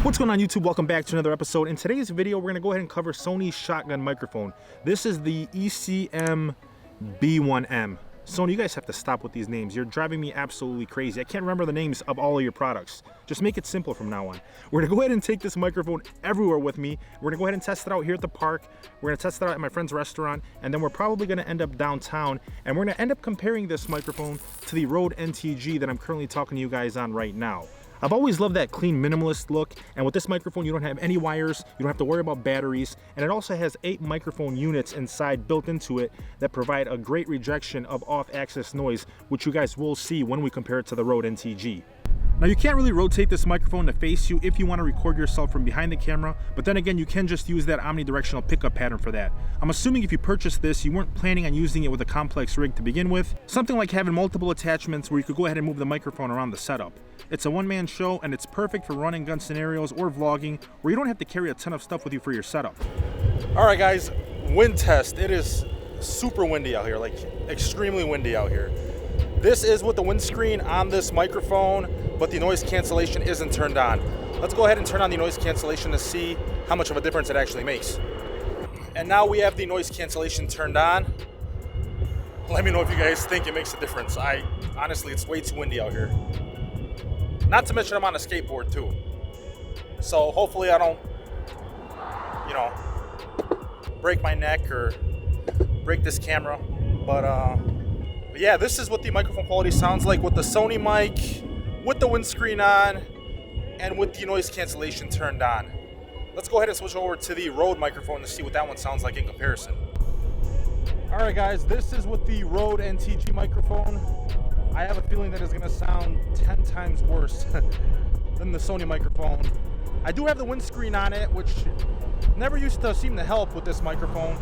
What's going on YouTube? Welcome back to another episode. In today's video, we're going to go ahead and cover Sony's shotgun microphone. This is the ECM B1M. Sony, you guys have to stop with these names. You're driving me absolutely crazy. I can't remember the names of all of your products. Just make it simple from now on. We're going to go ahead and take this microphone everywhere with me. We're going to go ahead and test it out here at the park. We're going to test it out at my friend's restaurant. And then we're probably going to end up downtown. And we're going to end up comparing this microphone to the Rode NTG that I'm currently talking to you guys on right now. I've always loved that clean minimalist look, and with this microphone you don't have any wires, you don't have to worry about batteries, and it also has 8 microphone units inside built into it that provide a great rejection of off-axis noise, which you guys will see when we compare it to the Rode NTG. Now you can't really rotate this microphone to face you if you want to record yourself from behind the camera, but then again you can just use that omnidirectional pickup pattern for that. I'm assuming if you purchased this, you weren't planning on using it with a complex rig to begin with. Something like having multiple attachments where you could go ahead and move the microphone around the setup. It's a one-man show and it's perfect for running gun scenarios or vlogging where you don't have to carry a ton of stuff with you for your setup. Alright guys, wind test. It is super windy out here, like extremely windy out here. This is with the windscreen on this microphone, but the noise cancellation isn't turned on. Let's go ahead and turn on the noise cancellation to see how much of a difference it actually makes. And now we have the noise cancellation turned on. Let me know if you guys think it makes a difference. Honestly, it's way too windy out here. Not to mention I'm on a skateboard too. So hopefully I don't, break my neck or break this camera. But yeah, this is what the microphone quality sounds like with the Sony mic, with the windscreen on, and with the noise cancellation turned on. Let's go ahead and switch over to the Rode microphone to see what that one sounds like in comparison. Alright guys, this is with the Rode NTG microphone. I have a feeling that it's going to sound 10 times worse than the Sony microphone. I do have the windscreen on it, which never used to seem to help with this microphone,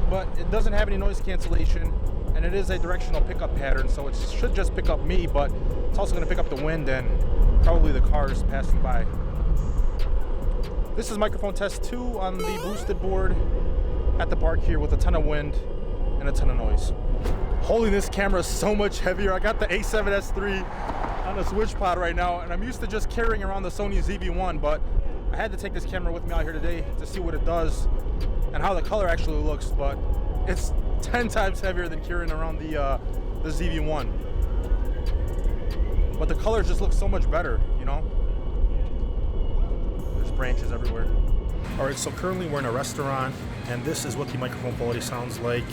but it doesn't have any noise cancellation. And it is a directional pickup pattern, so it should just pick up me, but it's also going to pick up the wind and probably the cars passing by. This is microphone test 2 on the boosted board at the park here with a ton of wind and a ton of noise. Holding this camera is so much heavier. I got the A7S III on the switch pod right now, and I'm used to just carrying around the Sony ZV-1, but I had to take this camera with me out here today to see what it does and how the color actually looks, but it's 10 times heavier than carrying around the ZV-1. But the colors just look so much better, There's branches everywhere. Alright, so currently we're in a restaurant, and this is what the microphone quality sounds like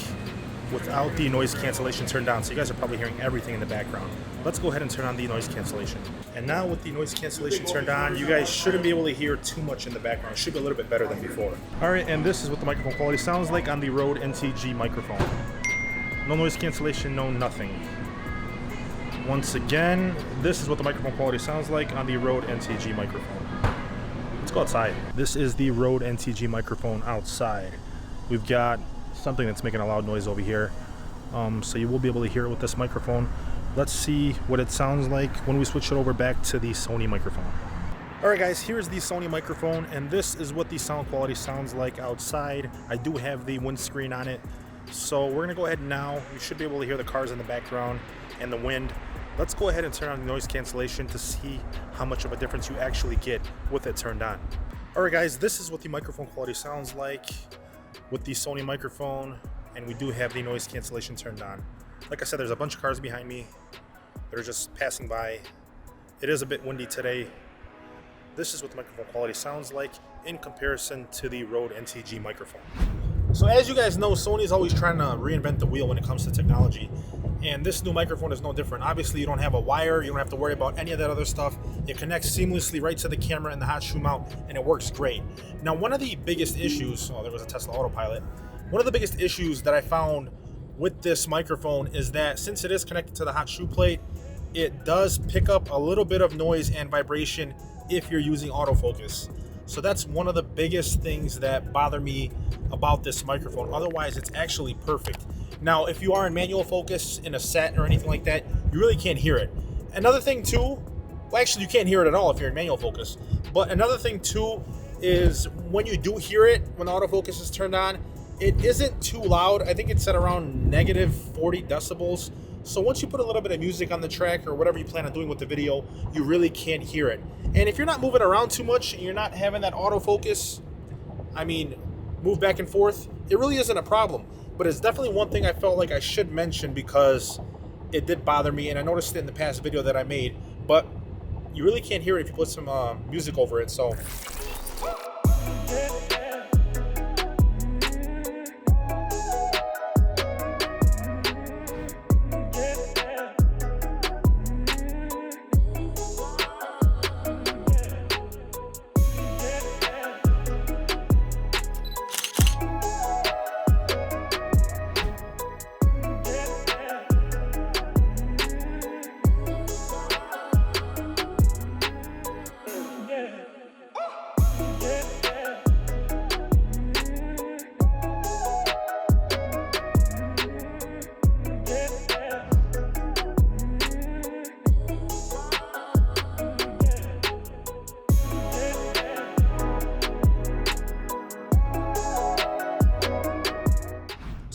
without the noise cancellation turned on. So you guys are probably hearing everything in the background. Let's go ahead and turn on the noise cancellation. And now with the noise cancellation turned on, you guys shouldn't be able to hear too much in the background. It should be a little bit better than before. Alright, and this is what the microphone quality sounds like on the Rode NTG microphone. No noise cancellation, no nothing. Once again, this is what the microphone quality sounds like on the Rode NTG microphone. Let's go outside. This is the Rode NTG microphone outside. We've got something that's making a loud noise over here. So you will be able to hear it with this microphone. Let's see what it sounds like when we switch it over back to the Sony microphone. Alright guys, here's the Sony microphone, and this is what the sound quality sounds like outside. I do have the windscreen on it, so we're going to go ahead now. You should be able to hear the cars in the background and the wind. Let's go ahead and turn on the noise cancellation to see how much of a difference you actually get with it turned on. Alright guys, this is what the microphone quality sounds like with the Sony microphone, and we do have the noise cancellation turned on. Like I said, there's a bunch of cars behind me that are just passing by. It is a bit windy today. This is what the microphone quality sounds like in comparison to the Rode NTG microphone. So as you guys know, Sony's always trying to reinvent the wheel when it comes to technology, and this new microphone is no different. Obviously you don't have a wire, you don't have to worry about any of that other stuff. It connects seamlessly right to the camera and the hot shoe mount, and it works great. Now one of the biggest issues, there was a Tesla Autopilot. One of the biggest issues that I found with this microphone is that since it is connected to the hot shoe plate, it does pick up a little bit of noise and vibration if you're using autofocus. So that's one of the biggest things that bother me about this microphone. Otherwise, it's actually perfect. Now, if you are in manual focus in a set or anything like that, you really can't hear it. Another thing too, well, actually you can't hear it at all if you're in manual focus. But another thing too is when you do hear it, when the autofocus is turned on, it isn't too loud. I think it's at around -40 decibels. So once you put a little bit of music on the track or whatever you plan on doing with the video, you really can't hear it. And if you're not moving around too much and you're not having that autofocus, I mean, move back and forth, it really isn't a problem. But it's definitely one thing I felt like I should mention because it did bother me, and I noticed it in the past video that I made, but you really can't hear it if you put some music over it. So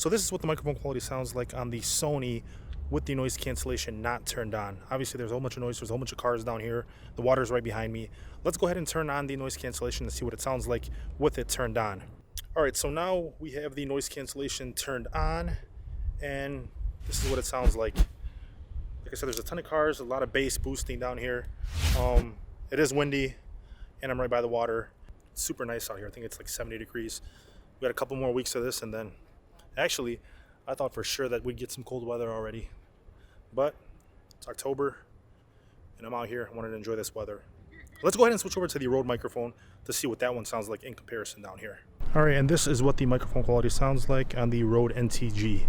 So this is what the microphone quality sounds like on the Sony with the noise cancellation not turned on. Obviously there's a whole bunch of noise, there's a whole bunch of cars down here, the water's right behind me. Let's go ahead and turn on the noise cancellation and see what it sounds like with it turned on. All right, so now we have the noise cancellation turned on, and this is what it sounds like. Like I said, there's a ton of cars, a lot of bass boosting down here. It is windy, and I'm right by the water. It's super nice out here. I think it's like 70 degrees. We got a couple more weeks of this, and then actually, I thought for sure that we'd get some cold weather already, but it's October and I'm out here. I wanted to enjoy this weather. Let's go ahead and switch over to the Rode microphone to see what that one sounds like in comparison down here. All right, and this is what the microphone quality sounds like on the Rode NTG.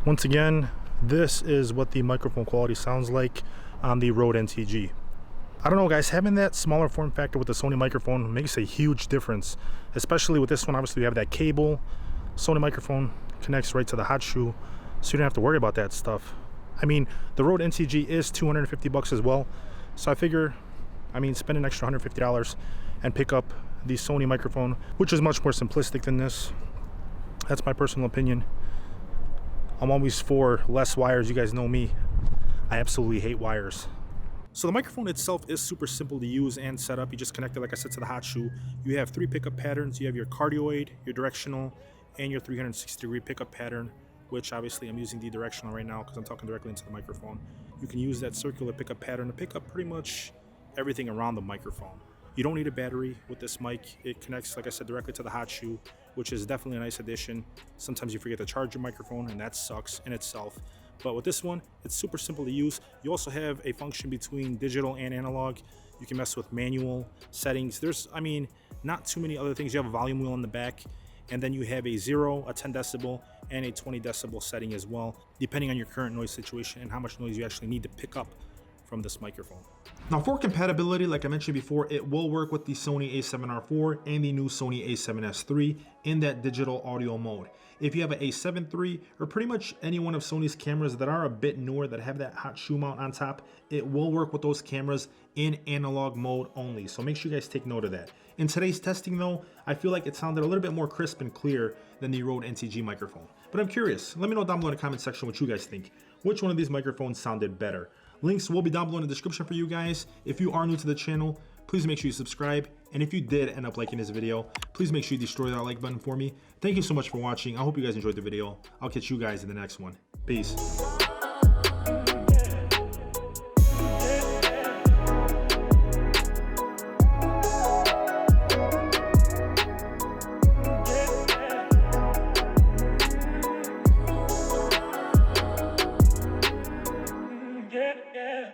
Once again, this is what the microphone quality sounds like on the Rode NTG. I don't know, guys, having that smaller form factor with the Sony microphone makes a huge difference, especially with this one. Obviously, we have that cable. Sony microphone connects right to the hot shoe, so you don't have to worry about that stuff. I mean, the Rode NTG is $250 as well, so I figure, spend an extra $150 and pick up the Sony microphone, which is much more simplistic than this. That's my personal opinion. I'm always for less wires. You guys know me. I absolutely hate wires. So the microphone itself is super simple to use and set up. You just connect it, like I said, to the hot shoe. You have 3 pickup patterns. You have your cardioid, your directional, and your 360-degree pickup pattern, which obviously I'm using the directional right now because I'm talking directly into the microphone. You can use that circular pickup pattern to pick up pretty much everything around the microphone. You don't need a battery with this mic. It connects, like I said, directly to the hot shoe, which is definitely a nice addition. Sometimes you forget to charge your microphone, and that sucks in itself. But with this one, it's super simple to use. You also have a function between digital and analog. You can mess with manual settings. There's, not too many other things. You have a volume wheel in the back, and then you have a 0, a 10 decibel, and a 20 decibel setting as well, depending on your current noise situation and how much noise you actually need to pick up from this microphone. Now for compatibility, like I mentioned before, it will work with the Sony a7R IV and the new Sony a7S III in that digital audio mode. If you have an a7 III or pretty much any one of Sony's cameras that are a bit newer that have that hot shoe mount on top, it will work with those cameras in analog mode only. So make sure you guys take note of that. In today's testing though, I feel like it sounded a little bit more crisp and clear than the Rode NTG microphone. But I'm curious, let me know down below in the comment section what you guys think. Which one of these microphones sounded better? Links will be down below in the description for you guys. If you are new to the channel, please make sure you subscribe. And if you did end up liking this video, please make sure you destroy that like button for me. Thank you so much for watching. I hope you guys enjoyed the video. I'll catch you guys in the next one. Peace. Yeah.